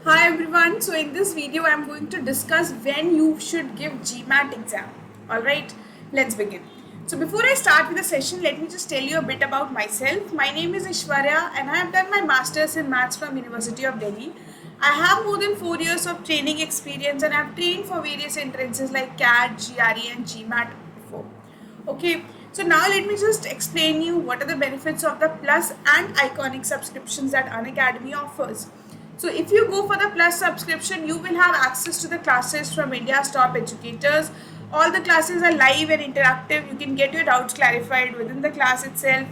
Hi everyone, so in this video I am going to discuss when you should give GMAT exam. Alright, let's begin. So before I start with the session, let me just tell you a bit about myself. My name is Ishwarya and I have done my Masters in Maths from University of Delhi. I have more than 4 years of training experience and I have trained for various entrances like CAT, GRE and GMAT before. Okay, so now let me just explain you what are the benefits of the Plus and Iconic subscriptions that Unacademy offers. So if you go for the Plus subscription, you will have access to the classes from India's top educators. All the classes are live and interactive. You can get your doubts clarified within the class itself.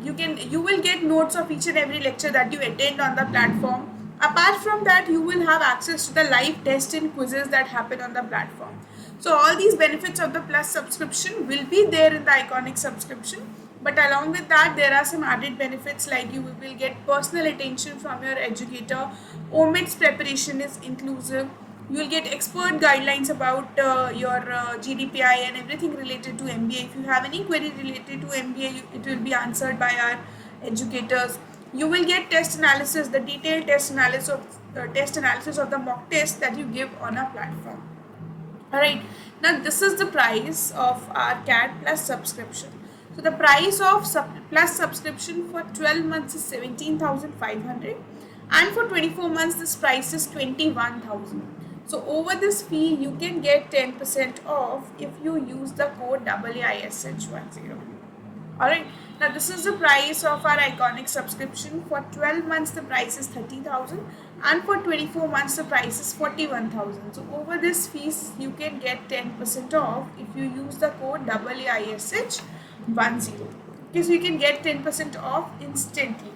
You will get notes of each and every lecture that you attend on the platform. Apart from that, you will have access to the live tests and quizzes that happen on the platform. So all these benefits of the Plus subscription will be there in the Iconic subscription. But along with that, there are some added benefits like you will get personal attention from your educator. OMIT's preparation is inclusive. You will get expert guidelines about your GDPI and everything related to MBA. If you have any query related to MBA, it will be answered by our educators. You will get test analysis, the detailed test analysis of the mock test that you give on our platform. Alright, now this is the price of our CAD Plus subscription. So the price of Plus subscription for 12 months is 17,500 and for 24 months this price is 21,000. So over this fee you can get 10% off if you use the code AISH10. Alright, now this is the price of our Iconic subscription. For 12 months the price is 30,000 and for 24 months the price is 41,000. So over this fees you can get 10% off if you use the code AISH10. Okay, so you can get 10% off instantly.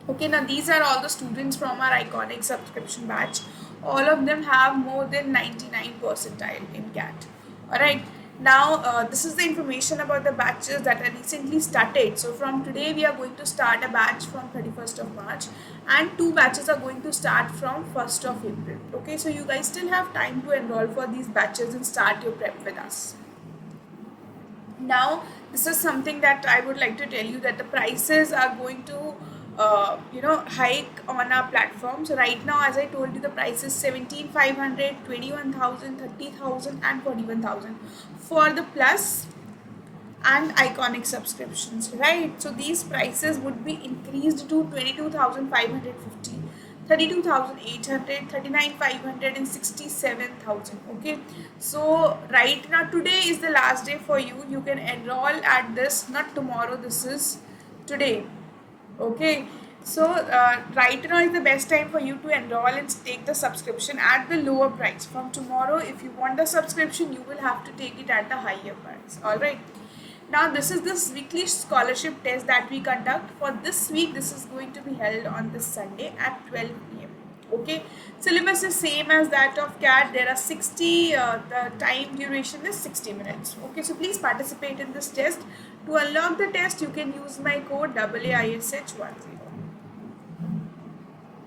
Okay, now these are all the students from our Iconic subscription batch. All of them have more than 99 percentile in CAT. Alright. Now, this is the information about the batches that are recently started. So, from today, we are going to start a batch from 31st of March and 2 batches are going to start from 1st of April. Okay, so you guys still have time to enroll for these batches and start your prep with us. Now, this is something that I would like to tell you that the prices are going to hike on our platform. So right now, as I told you, the price is 17,500, 21,000, 30,000 and 41,000 for the Plus and Iconic subscriptions, right? So these prices would be increased to 22,550, 32,800, 39,500 and 67,000. Okay, so right now today is the last day for you. You can enroll at this, not tomorrow, this is today. Okay, so right now is the best time for you to enroll and take the subscription at the lower price. From tomorrow, if you want the subscription, you will have to take it at the higher price. Alright, now this is this weekly scholarship test that we conduct. For this week, this is going to be held on this Sunday at 12 p.m. Okay, syllabus is same as that of CAT. There are 60, the time duration is 60 minutes. Okay, so please participate in this test. To unlock the test, you can use my code AISH10.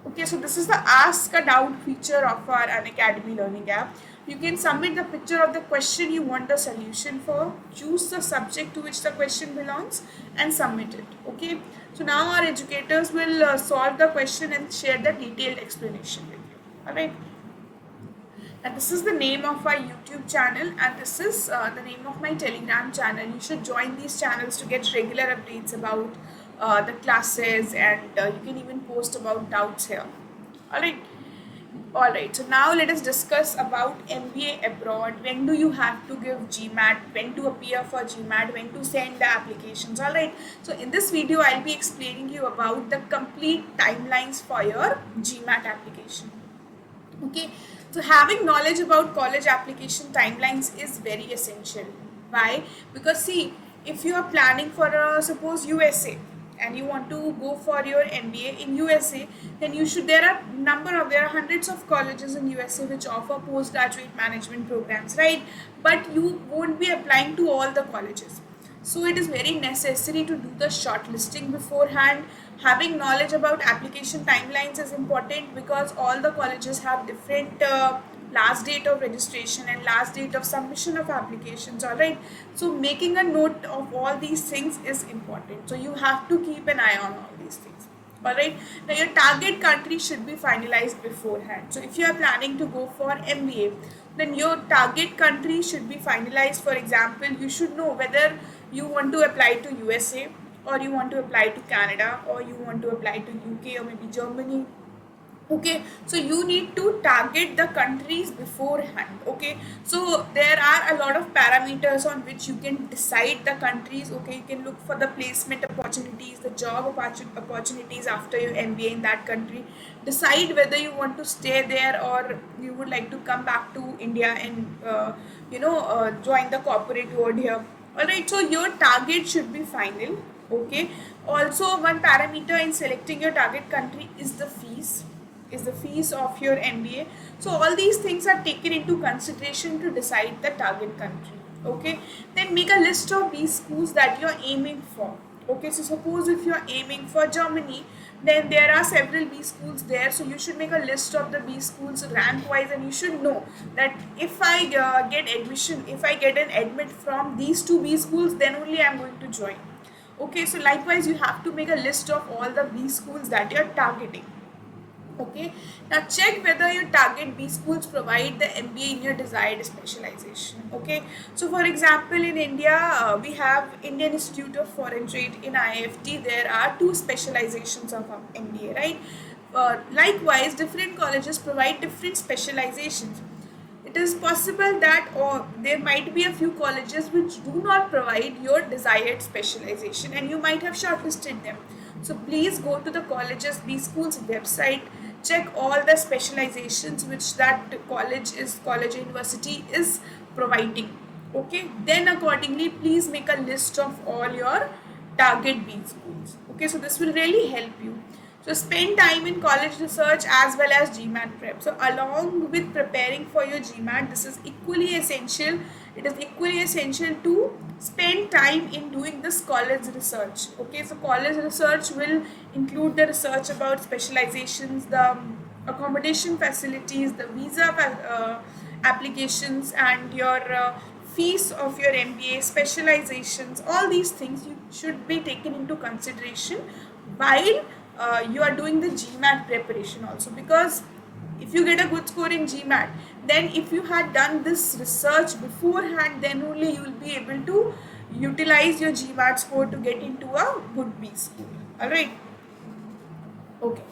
Okay, so this is the Ask a Doubt feature of our Unacademy Learning app. You can submit the picture of the question you want the solution for, choose the subject to which the question belongs and submit it. Okay, so now our educators will solve the question and share the detailed explanation with you. Alright. And this is the name of our YouTube channel and this is the name of my Telegram channel. You should join these channels to get regular updates about the classes and you can even post about doubts here. Alright, so now let us discuss about MBA abroad. When do you have to give GMAT, when to appear for GMAT, when to send the applications. Alright, so in this video I'll be explaining you about the complete timelines for your GMAT application. Okay, so having knowledge about college application timelines is very essential. Why? Because see, if you are planning for suppose USA and you want to go for your MBA in USA, then there are hundreds of colleges in USA which offer postgraduate management programs, right? But you won't be applying to all the colleges. So it is very necessary to do the shortlisting beforehand. Having knowledge about application timelines is important because all the colleges have different last date of registration and last date of submission of applications. Alright, so making a note of all these things is important. So you have to keep an eye on all these things. All right. Now your target country should be finalized beforehand. So if you are planning to go for MBA, then your target country should be finalized. For example, you should know whether you want to apply to USA, or you want to apply to Canada, or you want to apply to UK, or maybe Germany. Okay, so you need to target the countries beforehand. Okay, so there are a lot of parameters on which you can decide the countries. Okay, you can look for the placement opportunities, the job opportunities after your MBA in that country. Decide whether you want to stay there or you would like to come back to India and join the corporate world here. All right, so your target should be final. Okay, also one parameter in selecting your target country is the fees of your MBA. So all these things are taken into consideration to decide the target country. Okay, then make a list of these schools that you're aiming for. Okay, so suppose if you're aiming for Germany, then there are several B schools there, so you should make a list of the B schools rank wise, and you should know that if I get an admit from these two B schools, then only I'm going to join. Okay, so likewise you have to make a list of all the B schools that you're targeting. Okay, now check whether your target B schools provide the MBA in your desired specialization. Okay, so for example, in India, we have Indian Institute of Foreign Trade. In IFT, there are two specializations of MBA, right? Likewise, different colleges provide different specializations. It is possible that there might be a few colleges which do not provide your desired specialization, and you might have shortlisted them. So please go to the colleges B schools website, check all the specializations which that college university is providing. Okay, then accordingly please make a list of all your target B schools. Okay, so this will really help you. So spend time in college research as well as GMAT prep. So along with preparing for your GMAT, this is equally essential. It is equally essential to spend time in doing this college research. Okay, so college research will include the research about specializations, the accommodation facilities, the visa applications, and your fees of your MBA, specializations. All these things you should be taken into consideration while you are doing the GMAT preparation also, because if you get a good score in GMAT, then if you had done this research beforehand, then only you will be able to utilize your GMAT score to get into a good B school. Alright. Okay.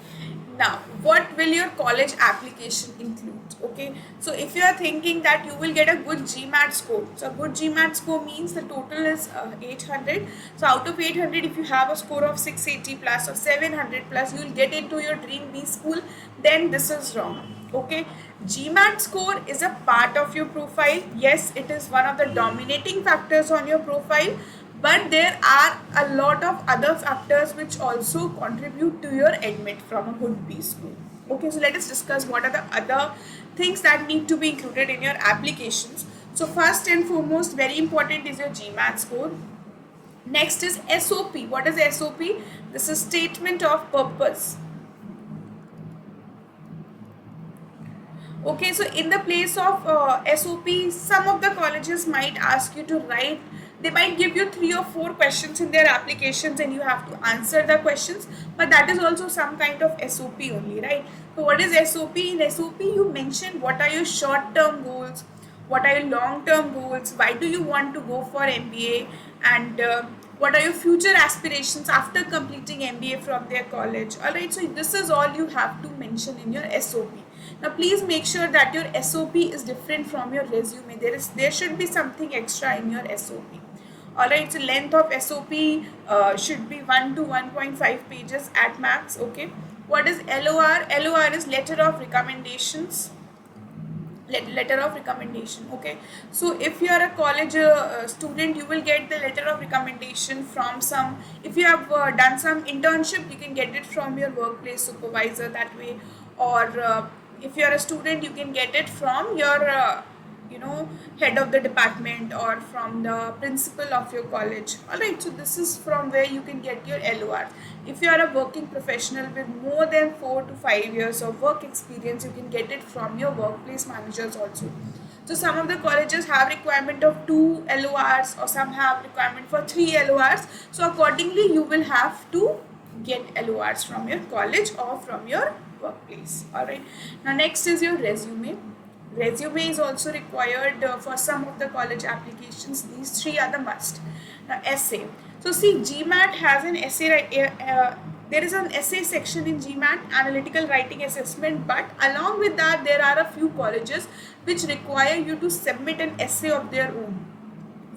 Now, what will your college application include? Okay, so if you are thinking that you will get a good GMAT score, so a good GMAT score means the total is 800. So out of 800, if you have a score of 680 plus or 700 plus, you will get into your dream B school. Then this is wrong. Okay, GMAT score is a part of your profile. Yes, it is one of the dominating factors on your profile, but there are a lot of other factors which also contribute to your admit from a good B school. Okay, so let us discuss what are the other things that need to be included in your applications. So first and foremost, very important is your GMAT score. Next is SOP. What is SOP? This is statement of purpose. Okay, so in the place of SOP, some of the colleges might ask you to write, they might give you 3 or 4 questions in their applications and you have to answer the questions, but that is also some kind of SOP only, right? So what is SOP? In SOP, you mention what are your short-term goals, what are your long-term goals, why do you want to go for MBA, and what are your future aspirations after completing MBA from their college. Alright, so this is all you have to mention in your SOP. Now please make sure that your SOP is different from your resume. There should be something extra in your SOP. Alright, so length of SOP should be 1 to 1.5 pages at max. Okay, what is LOR? LOR is letter of recommendations. Letter of recommendation. Okay, so if you are a college student, you will get the letter of recommendation from some, if you have done some internship, you can get it from your workplace supervisor that way, or if you are a student, you can get it from your head of the department or from the principal of your college. Alright, so this is from where you can get your LOR. If you are a working professional with more than 4 to 5 years of work experience, you can get it from your workplace managers also. So some of the colleges have requirement of 2 LORs or some have requirement for 3 LORs. So accordingly, you will have to get LORs from your college or from your workplace. Alright, now next is your resume. Resume is also required for some of the college applications. These three are the must. Now essay. So see, GMAT has an essay, there is an essay section in GMAT, analytical writing assessment, but along with that there are a few colleges which require you to submit an essay of their own.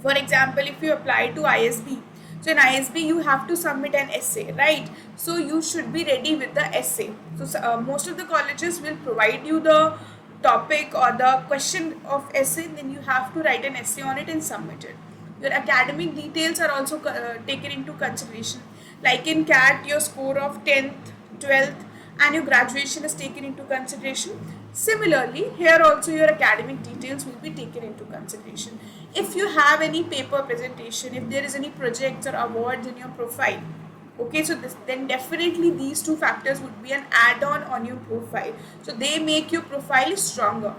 For example, if you apply to ISB, so in ISB you have to submit an essay, right? So you should be ready with the essay. So most of the colleges will provide you the topic or the question of essay, then you have to write an essay on it and submit it. Your academic details are also taken into consideration. Like in CAT, your score of 10th, 12th and your graduation is taken into consideration. Similarly, here also your academic details will be taken into consideration. If you have any paper presentation, if there is any projects or awards in your profile, okay, so then definitely these two factors would be an add-on on your profile. So they make your profile stronger.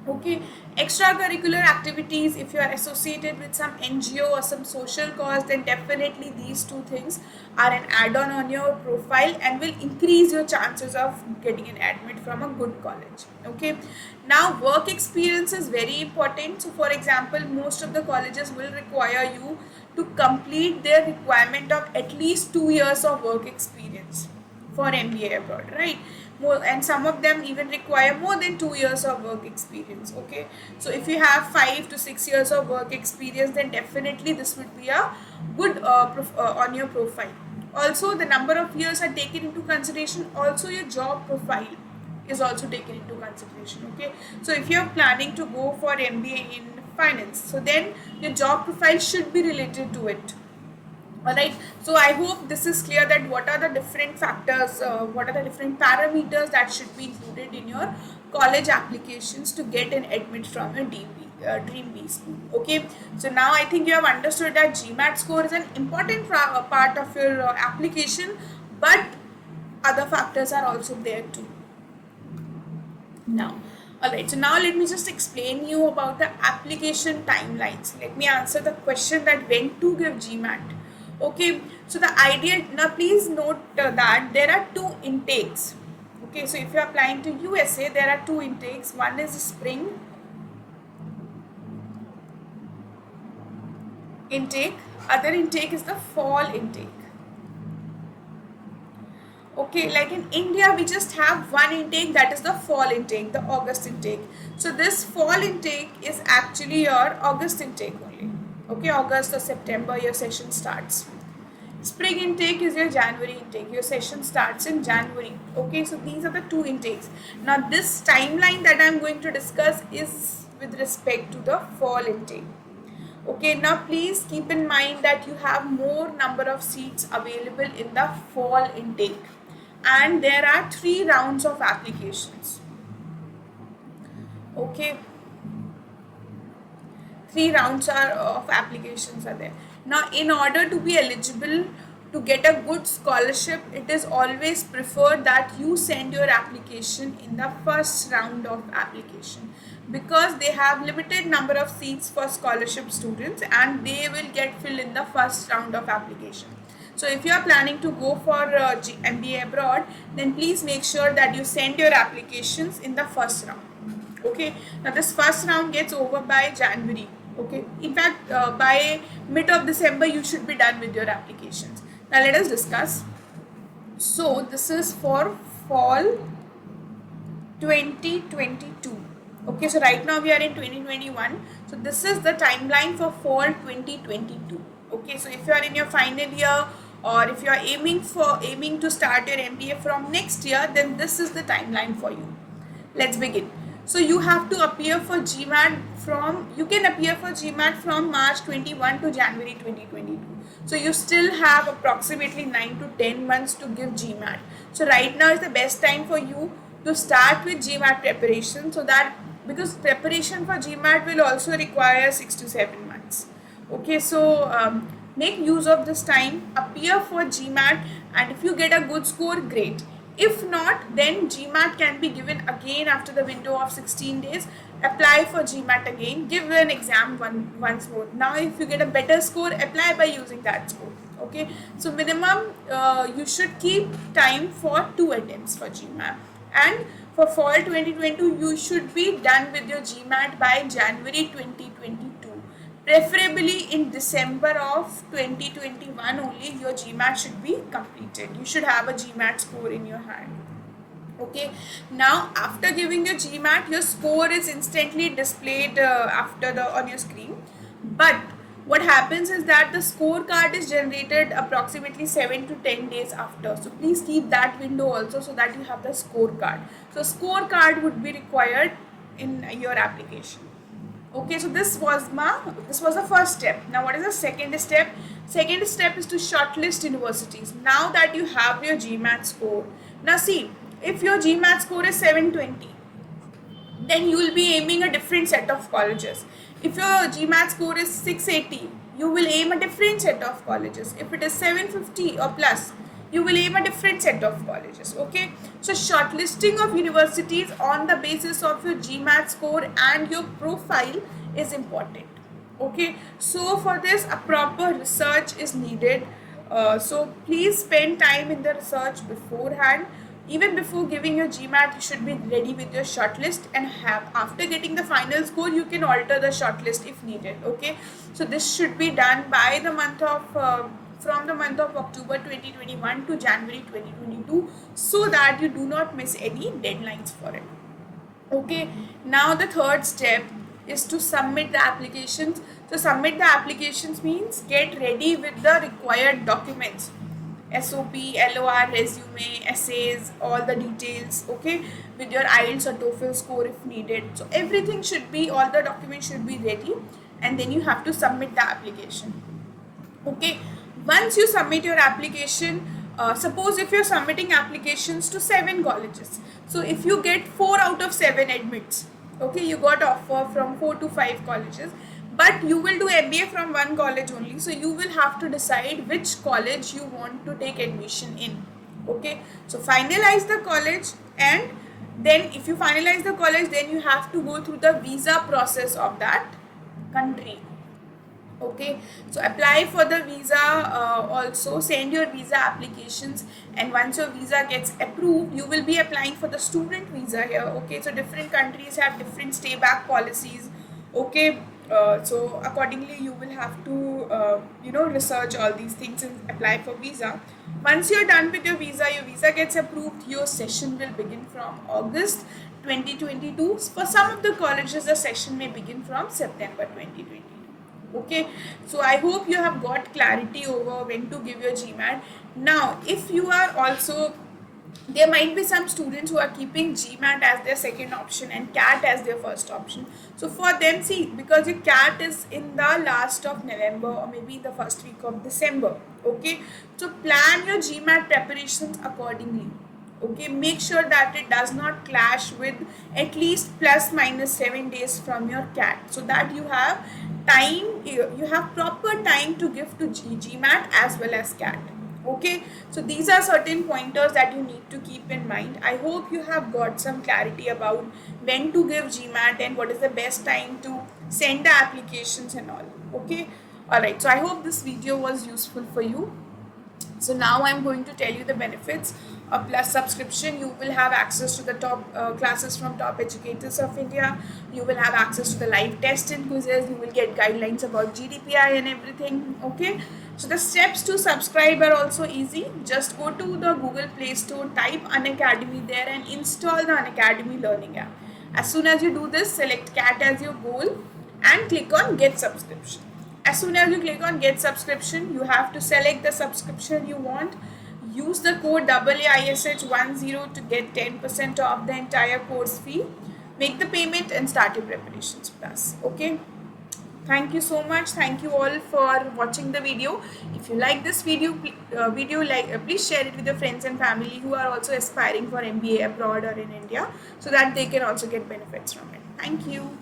Okay, extracurricular activities, if you are associated with some NGO or some social cause, then definitely these two things are an add-on on your profile and will increase your chances of getting an admit from a good college. Okay, now work experience is very important. So for example, most of the colleges will require you to complete their requirement of at least 2 years of work experience for MBA abroad, right? And some of them even require more than 2 years of work experience. Okay, so if you have 5 to 6 years of work experience, then definitely this would be a good on your profile. Also, the number of years are taken into consideration. Also, your job profile is also taken into consideration. Okay, so if you are planning to go for MBA in finance, so then your job profile should be related to it. Alright, so I hope this is clear that what are the different factors, what are the different parameters that should be included in your college applications to get an admit from your Dream B school. Okay, so now I think you have understood that GMAT score is an important part of your application, but other factors are also there too. Now, alright, so now let me just explain you about the application timelines. Let me answer the question that when to give GMAT. Okay, so the idea, now please note that there are two intakes. Okay, so if you are applying to USA, there are two intakes. One is spring intake, other intake is the fall intake. Okay, like in India, we just have one intake, that is the fall intake, the August intake. So this fall intake is actually your August intake only. Okay, August or September, your session starts. Spring intake is your January intake. Your session starts in January. Okay, so these are the two intakes. Now this timeline that I am going to discuss is with respect to the fall intake. Okay, now please keep in mind that you have more number of seats available in the fall intake. And there are 3 rounds of applications. Okay, 3 rounds of applications are there. Now, in order to be eligible to get a good scholarship, it is always preferred that you send your application in the first round of application, because they have limited number of seats for scholarship students and they will get filled in the first round of application. So if you are planning to go for MBA abroad, then please make sure that you send your applications in the first round. Okay, now this first round gets over by January. Okay, in fact by mid of December you should be done with your applications. Now let us discuss. So this is for fall 2022. Okay, so right now we are in 2021. So this is the timeline for fall 2022. Okay, so if you are in your final year or if you are aiming to start your MBA from next year, then this is the timeline for you. Let's begin. So you have to appear for GMAT you can appear for GMAT from March 21 to January 2022. So you still have approximately 9 to 10 months to give GMAT. So right now is the best time for you to start with GMAT preparation, so that because preparation for GMAT will also require 6 to 7 months. Okay, so make use of this time, appear for GMAT, and if you get a good score, great. If not, then GMAT can be given again after the window of 16 days. Apply for GMAT again, give an exam once more. Now if you get a better score, apply by using that score. Okay, so minimum you should keep time for 2 attempts for GMAT, and for fall 2022 you should be done with your GMAT by January 2022. Preferably in December of 2021 only your GMAT should be completed. You should have a GMAT score in your hand. Okay, now after giving your GMAT, your score is instantly displayed on your screen. But what happens is that the scorecard is generated approximately 7 to 10 days after. So please keep that window also, so that you have the scorecard. So scorecard would be required in your application. Okay, so this was the first step. Now what is the second step? Second step is to shortlist universities. Now that you have your GMAT score, now see, if your GMAT score is 720, then you will be aiming a different set of colleges. If your GMAT score is 680, you will aim a different set of colleges. If it is 750 or plus, you will aim a different set of colleges. Okay, so shortlisting of universities on the basis of your GMAT score and your profile is important. Okay, so for this a proper research is needed. So please spend time in the research beforehand. Even before giving your GMAT, you should be ready with your shortlist, and after getting the final score, you can alter the shortlist if needed. Okay, so this should be done by the month of from the month of October 2021 to January 2022, so that you do not miss any deadlines for it. Okay, now the third step is to submit the applications. So submit the applications means get ready with the required documents. SOP, LOR, resume, essays, all the details, okay, with your IELTS or TOEFL score if needed. So everything should be, all the documents should be ready, and then you have to submit the application. Okay, once you submit your application, suppose if you're submitting applications to 7 colleges, so if you get 4 out of 7 admits, okay, you got offer from 4 to 5 colleges, but you will do MBA from one college only, so you will have to decide which college you want to take admission in. Okay, so finalize the college, and then if you finalize the college, then you have to go through the visa process of that country. Okay, so apply for the visa, also send your visa applications, and once your visa gets approved, you will be applying for the student visa here. Okay, so different countries have different stay back policies. Okay, so accordingly you will have to research all these things and apply for visa. Once you're done with your visa gets approved, your session will begin from August 2022. For some of the colleges, the session may begin from September 2022. Okay, so I hope you have got clarity over when to give your GMAT. Now if you are also, there might be some students who are keeping GMAT as their second option and CAT as their first option. So for them, see, because your CAT is in the last of November or maybe the first week of December. Okay, so plan your GMAT preparations accordingly. Okay, make sure that it does not clash with at least plus minus 7 days from your CAT, so that you have time, you have proper time to give to GMAT as well as CAT. Okay, so these are certain pointers that you need to keep in mind. I hope you have got some clarity about when to give GMAT and what is the best time to send the applications and all. Okay, alright, so I hope this video was useful for you. So now I'm going to tell you the benefits of Plus subscription. You will have access to the top classes from top educators of India. You will have access to the live tests and quizzes. You will get guidelines about GDPI and everything. Okay, so the steps to subscribe are also easy. Just go to the Google Play Store, type Unacademy there, and install the Unacademy learning app. As soon as you do this, select CAT as your goal and click on Get Subscription. As soon as you click on Get Subscription, you have to select the subscription you want. Use the code AAISH10 to get 10% off the entire course fee. Make the payment and start your preparations with us. Okay. Thank you so much. Thank you all for watching the video. If you like this video, please share it with your friends and family who are also aspiring for MBA abroad or in India, so that they can also get benefits from it. Thank you.